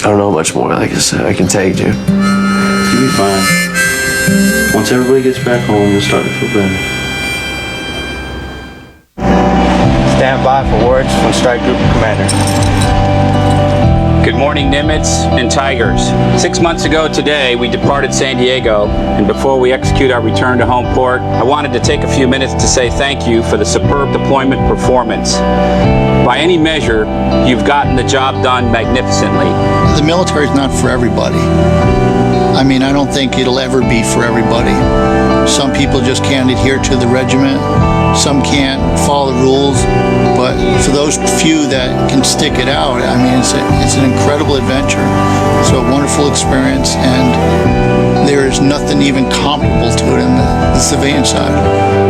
don't know much more I can take, dude. You'll be fine. Once everybody gets back home, you'll start to feel better. Stand by for words from Strike Group Commander. Good morning, Nimitz and Tigers. 6 months ago today, we departed San Diego, and before we execute our return to home port, I wanted to take a few minutes to say thank you for the superb deployment performance. By any measure, you've gotten the job done magnificently. The military is not for everybody. I mean, I don't think it'll ever be for everybody. Some people just can't adhere to the regiment. Some can't follow the rules. But for those few that can stick it out, I mean, it's an incredible adventure. It's a wonderful experience, and there is nothing even comparable to it in the civilian side.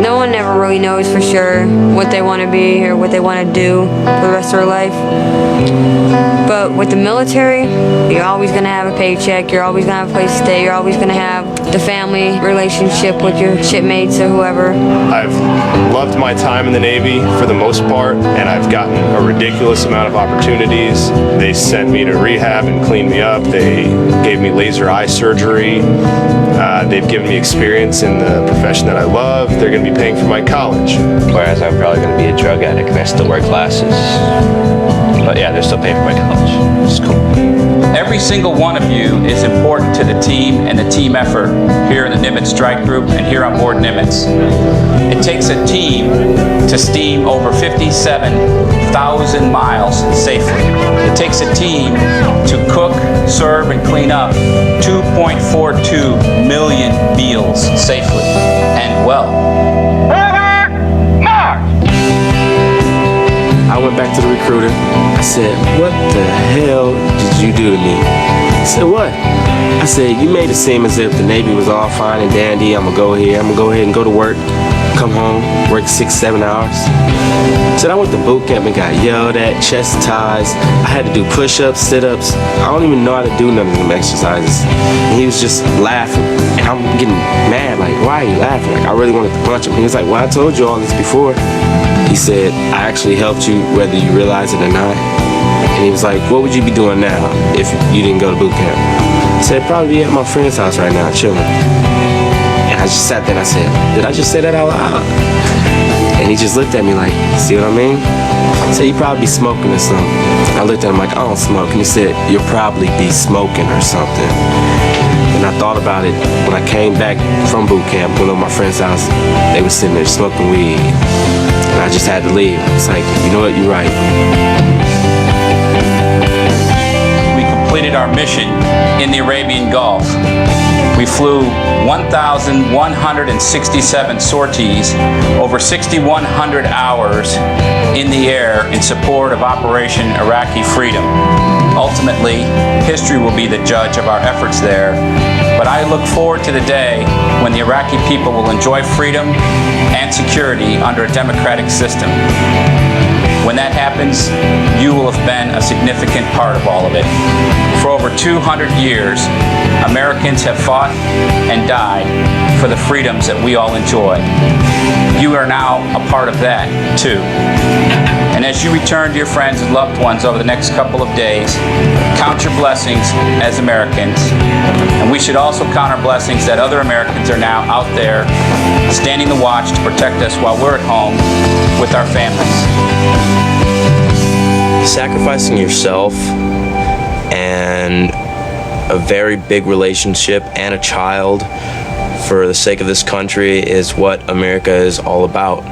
No one ever really knows for sure what they want to be or what they want to do for the rest of their life. But with the military, you're always going to have a paycheck, you're always going to have a place to stay, you're always going to have the family relationship with your shipmates or whoever. I've loved my time in the Navy for the most part, and I've gotten a ridiculous amount of opportunities. They sent me to rehab and cleaned me up. They gave me laser eye surgery. They've given me experience in the profession that I love. They're going to be paying for my college. Whereas I'm probably going to be a drug addict and I still wear glasses. But yeah, they're still paying for my college. It's cool. Every single one of you is important to the team and the team effort here in the Nimitz Strike Group and here on board Nimitz. It takes a team to steam over 57,000 miles safely. It takes a team to cook, serve, and clean up 2.42 million meals safely and well. I went back to the recruiter. I said, what the hell did you do to me? He said, what? I said, you made it seem as if the Navy was all fine and dandy. I'm gonna go here, I'm gonna go ahead and go to work, come home, work 6-7 hours. I said, I went to boot camp and got yelled at, chastised. I had to do push-ups, sit-ups. I don't even know how to do none of them exercises. And he was just laughing. And I'm getting mad, like, why are you laughing? Like, I really wanted to punch him. He was like, well, I told you all this before. He said, I actually helped you whether you realize it or not. And he was like, what would you be doing now if you didn't go to boot camp? I said, probably be at my friend's house right now, chilling. And I just sat there and I said, did I just say that out loud? And he just looked at me like, see what I mean? I said, you probably be smoking or something. I looked at him like, I don't smoke. And he said, you'll probably be smoking or something. And I thought about it when I came back from boot camp, went to my friend's house. They were sitting there smoking weed. And I just had to leave. It's like, you know what, you're right. We completed our mission in the Arabian Gulf. We flew 1,167 sorties over 6,100 hours in the air in support of Operation Iraqi Freedom. Ultimately, history will be the judge of our efforts there, but I look forward to the day when the Iraqi people will enjoy freedom and security under a democratic system. When that happens, you will have been a significant part of all of it. For over 200 years, Americans have fought and died for the freedoms that we all enjoy. You are now a part of that, too. And as you return to your friends and loved ones over the next couple of days, count your blessings as Americans. And we should also count our blessings that other Americans are now out there standing the watch to protect us while we're at home with our families. Sacrificing yourself and a very big relationship and a child for the sake of this country is what America is all about.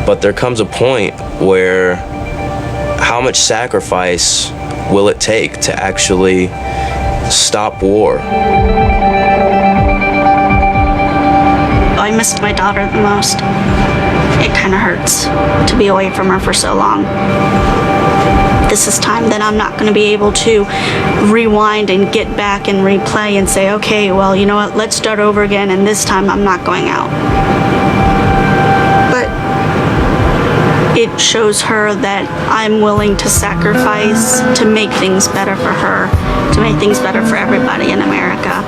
But there comes a point where how much sacrifice will it take to actually stop war? I missed my daughter the most. It kind of hurts to be away from her for so long. This is time that I'm not going to be able to rewind and get back and replay and say, okay, well, you know what, let's start over again, and this time I'm not going out. But it shows her that I'm willing to sacrifice to make things better for her, to make things better for everybody in America.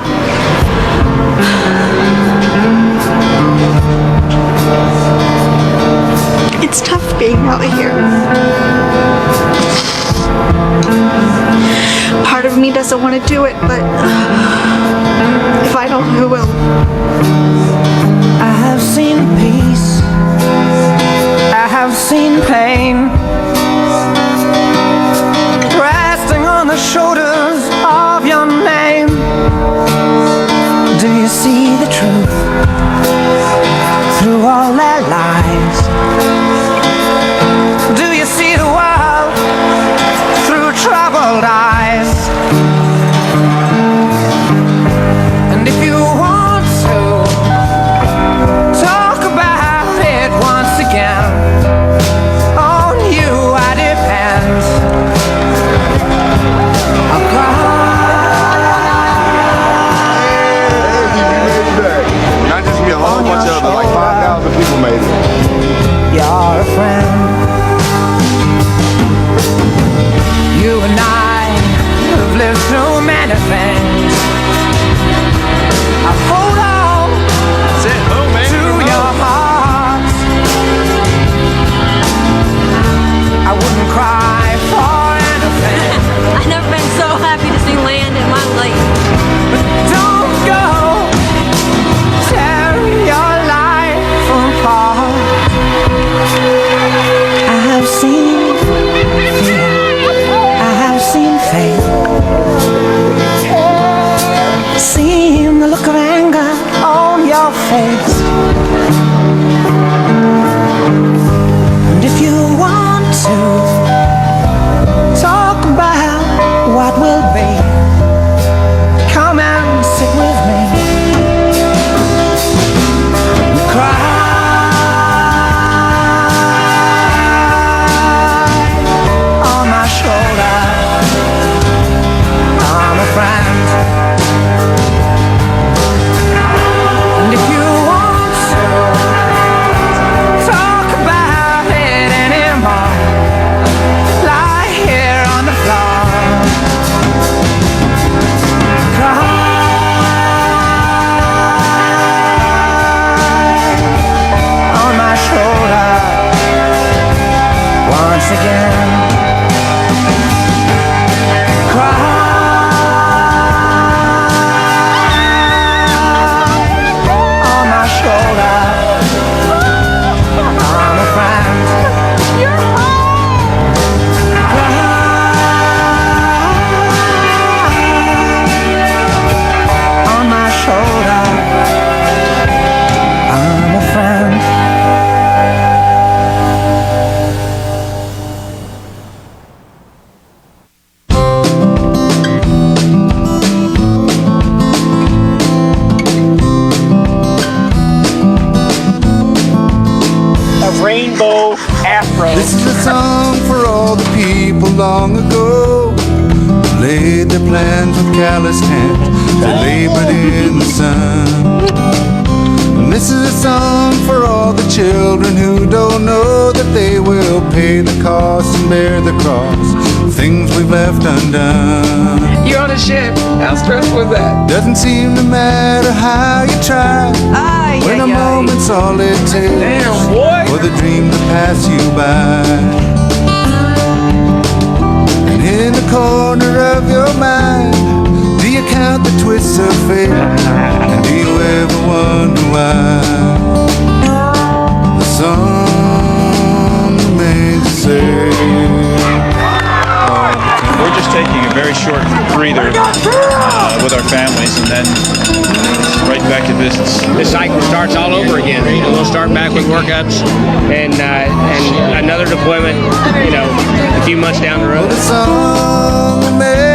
It's tough being out here. Part of me doesn't want to do it, but if I don't, who will? I have seen peace, I have seen pain, resting on the shoulders of your name. Do you see the truth through all their lies? Do you see the world through troubled eyes? And if you want to talk about it once again, on you I depend. I'll cry. Not just me, a whole bunch of them, like 5,000 people made it. You're a friend. You and I have lived through many things. I hold on to your heart. I wouldn't cry for anything. I've never been so happy to see land in my life. But don't go tear your life apart. I have seen fear, I have seen faith, seen the look of anger on your face. And if you want to talk about what will be, come and sit with me and cry. On my shoulder, I'm a friend. And if you want to talk about it anymore, lie here on the floor, cry. On my shoulder once again. On my shoulder, I'm a friend. On my shoulder, I'm a friend. Rainbow Afro. This is a song for all the people long ago who laid their plans with calloused hands. They labored in the sun. And this is a song for all the children who don't know that they will pay the cost and bear the cross. Things we've left undone. You're on a ship. How stressful was that? Doesn't seem to matter how you try. When a moment's all it takes. Damn, boy. For the dream to pass you by. And in the corner of your mind, do you count the twists of fate? And do you ever wonder why the song remains the same? We're just taking a very short breather with our families, and then right back to business. The cycle starts all over again. We'll start back with workups and another deployment, a few months down the road. The song remains